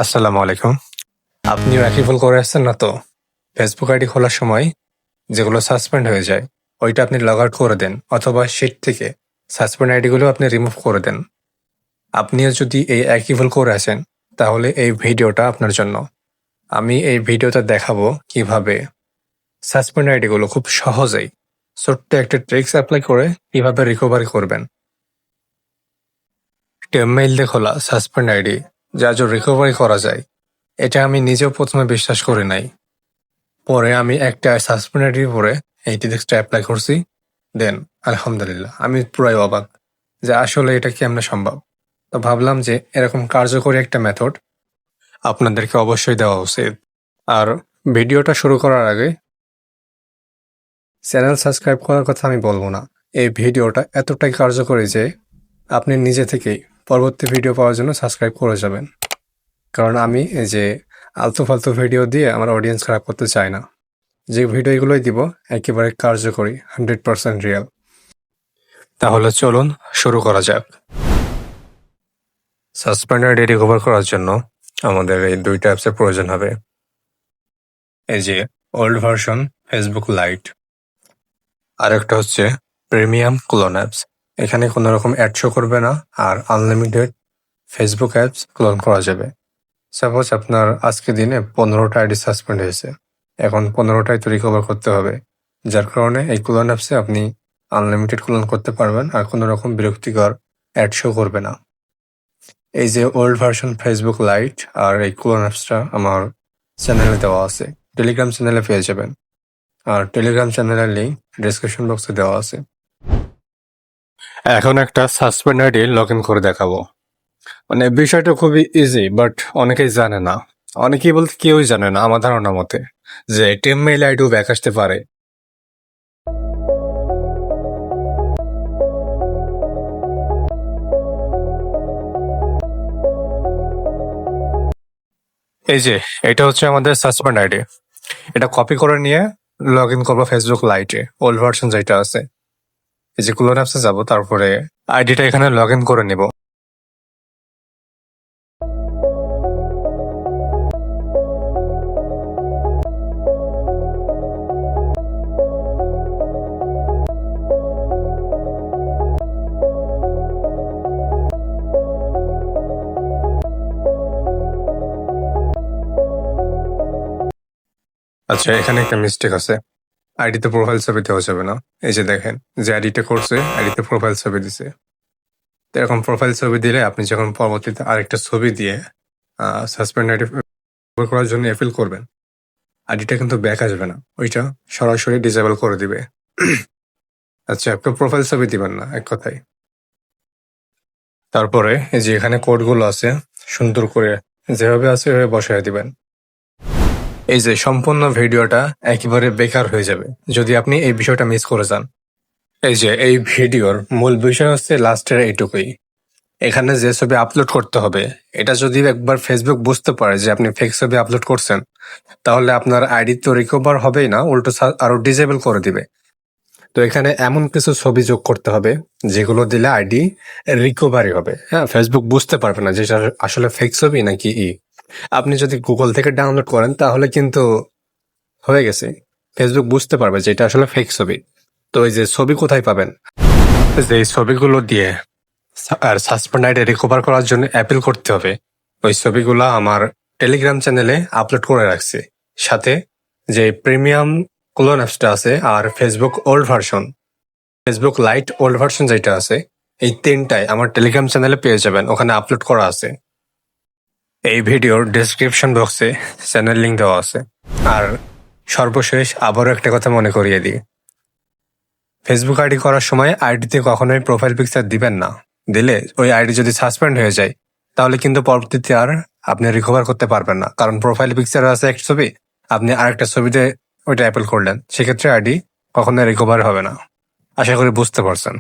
আসসালামু আলাইকুম। আপনিও একই ভুল করে আসছেন না তো? ফেসবুক আইডি খোলার সময় যেগুলো সাসপেন্ড হয়ে যায়, ওইটা আপনি লগ আউট করে দেন অথবা শিট থেকে সাসপেন্ড আইডিগুলো আপনি রিমুভ করে দেন। আপনিও যদি এই একই ভুল করে আসেন, তাহলে এই ভিডিওটা আপনার জন্য। আমি এই ভিডিওতে দেখাবো কিভাবে সাসপেন্ড আইডিগুলো খুব সহজেই ছোট্ট একটা ট্রিক্স অ্যাপ্লাই করে কিভাবে রিকভারি করবেন। টেমমেইল দিয়ে খোলা সাসপেন্ড আইডি যা রিকভারি করা যায়, এটা আমি নিজেও প্রথমে বিশ্বাস করি নাই। পরে আমি একটা সাসপেন্ড আইডির পরে এই টিক্সটা অ্যাপ্লাই করছি। দেন আলহামদুলিল্লাহ আমি পুরাই অবাক যে আসলে এটা কেমনে সম্ভব। তো ভাবলাম যে এরকম কার্যকরী একটা মেথড আপনাদেরকে অবশ্যই দেওয়া উচিত। আর ভিডিওটা শুরু করার আগে চ্যানেল সাবস্ক্রাইব করার কথা আমি বলবো না। এই ভিডিওটা এতটাই কার্যকরী যে আপনি নিজে থেকেই পরবর্তী ভিডিও পাওয়ার জন্য সাবস্ক্রাইব করে যাবেন। কারণ আমি এই যে আলতু ফালতু ভিডিও দিয়ে আমার অডিয়েন্স খারাপ করতে চাই না। যে ভিডিওগুলোই দিব একেবারে কার্যকরী, 100% রিয়েল। তাহলে চলুন শুরু করা যাক। সাসপেন্ড আইডি রিকভার করার জন্য আমাদের এই দুইটা অ্যাপসের প্রয়োজন হবে। এই যে ওল্ড ভার্সন ফেসবুক লাইট, আর একটা হচ্ছে প্রিমিয়াম ক্লোন অ্যাপস। এখানে কোনো রকম অ্যাড শো করবে না আর আনলিমিটেড ফেসবুক অ্যাপস ক্লোন করা যাবে। সাপোজ আপনার আজকে দিনে 15টা আইডি সাসপেন্ড হয়েছে, এখন 15টাই তো রিকভার করতে হবে। যার কারণে এই ক্লোন অ্যাপসে আপনি আনলিমিটেড ক্লোন করতে পারবেন আর কোনো রকম বিরক্তিকর অ্যাড শো করবে না। এই যে ওল্ড ভার্সন ফেসবুক লাইট আর এই ক্লোন অ্যাপসটা আমার চ্যানেলে দেওয়া আছে, টেলিগ্রাম চ্যানেলে পেয়ে যাবেন। আর টেলিগ্রাম চ্যানেলের লিঙ্ক ডিসক্রিপশন বক্সে দেওয়া আছে। এখন একটা সাসপেন্ড আইডি লগ ইন করে দেখাবো। মানে বিষয়টা খুবই ইজি, বাট অনেকেই জানে না। অনেকেই বলতে কেউই জানে না আমার ধারণা মতে যে টেমমেইল আইডিও ব্যাক আসতে পারে। এই যে এটা হচ্ছে আমাদের সাসপেন্ড আইডি, এটা কপি করে নিয়ে লগ ইন করবো ফেসবুক লাইটে, ওল্ড ভার্সন যেটা আছে। এই যে ক্লোন অ্যাপসে যাবো, তারপরে আইডিটা এখানে লগ ইন করে নিব। আচ্ছা, এখানে একটা মিস্টেক আছে, আইডিতে প্রোফাইল ছবি দেওয়া যাবে না। এই যে দেখেন, যে আইডিটা করছে আইডিতে প্রোফাইল ছবি দিছে। তো এরকম প্রোফাইল ছবি দিলে আপনি যখন পরবর্তীতে আরেকটা ছবি দিয়ে সাসপেন্ড আইডি করার জন্য অ্যাপিল করবেন, আইডিটা কিন্তু ব্যাক আসবে না, ওইটা সরাসরি ডিসেবল করে দিবে। আচ্ছা, আপনি প্রোফাইল ছবি দিবেন না এক কথায়। তারপরে এই যে এখানে কোডগুলো আছে, সুন্দর করে যেভাবে আছে ওইভাবে বসায় দিবেন। এই যে সম্পূর্ণ ভিডিওটা একেবারে বেকার হয়ে যাবে যদি আপনি এই বিষয়টা মিস করে যান। এই যে এই ভিডিওর মূল বিষয় হচ্ছে লাস্টের এইটুকুই। এখানে যে ছবি আপলোড করতে হবে, এটা যদি একবার ফেসবুক বুঝতে পারে যে আপনি ফেক ছবি আপলোড করছেন, তাহলে আপনার আইডি তো রিকভার হবেই না, উল্টো আরো ডিসেবল করে দিবে। তো এখানে এমন কিছু ছবি যোগ করতে হবে যেগুলো দিলে আইডি রিকভারি হবে। হ্যাঁ, ফেসবুক বুঝতে পারবে না যে এটা আসলে ফেক ছবি নাকি আপনি যদি গুগল থেকে ডাউনলোড করেন তাহলে কিন্তু হয়ে গেছে, ফেসবুক বুঝতে পারবে যে এটা আসলে ফেক ছবি। তো এই যে ছবি কোথায় পাবেন, যে এই ছবিগুলো দিয়ে আর সাসপেন্ড আইডি রিকভার করার জন্য অ্যাপিল করতে হবে, ওই ছবিগুলো আমার টেলিগ্রাম চ্যানেলে আপলোড করে রাখছি। সাথে যে প্রিমিয়াম ক্লোন অ্যাপসটা আছে আর Facebook old version, Facebook lite old version যেটা আছে, এই তিনটাই আমার টেলিগ্রাম চ্যানেলে পেয়ে যাবেন, ওখানে আপলোড করা আছে। এই ভিডিওর ডেসক্রিপশন বক্সে চ্যানেল লিঙ্ক দেওয়া আছে। আর সর্বশেষ আবারও একটা কথা মনে করিয়ে দিই, ফেসবুক আইডি করার সময় আইডিতে কখনোই প্রোফাইল পিকচার দিবেন না। দিলে ওই আইডি যদি সাসপেন্ড হয়ে যায়, তাহলে কিন্তু পরবর্তীতে আর আপনি রিকভার করতে পারবেন না। কারণ প্রোফাইল পিকচার আছে এক ছবি, আপনি আরেকটা ছবিতে ওইটা অ্যাপেল করলেন, সেক্ষেত্রে আইডি কখনোই রিকভার হবে না। আশা করি বুঝতে পারছেন।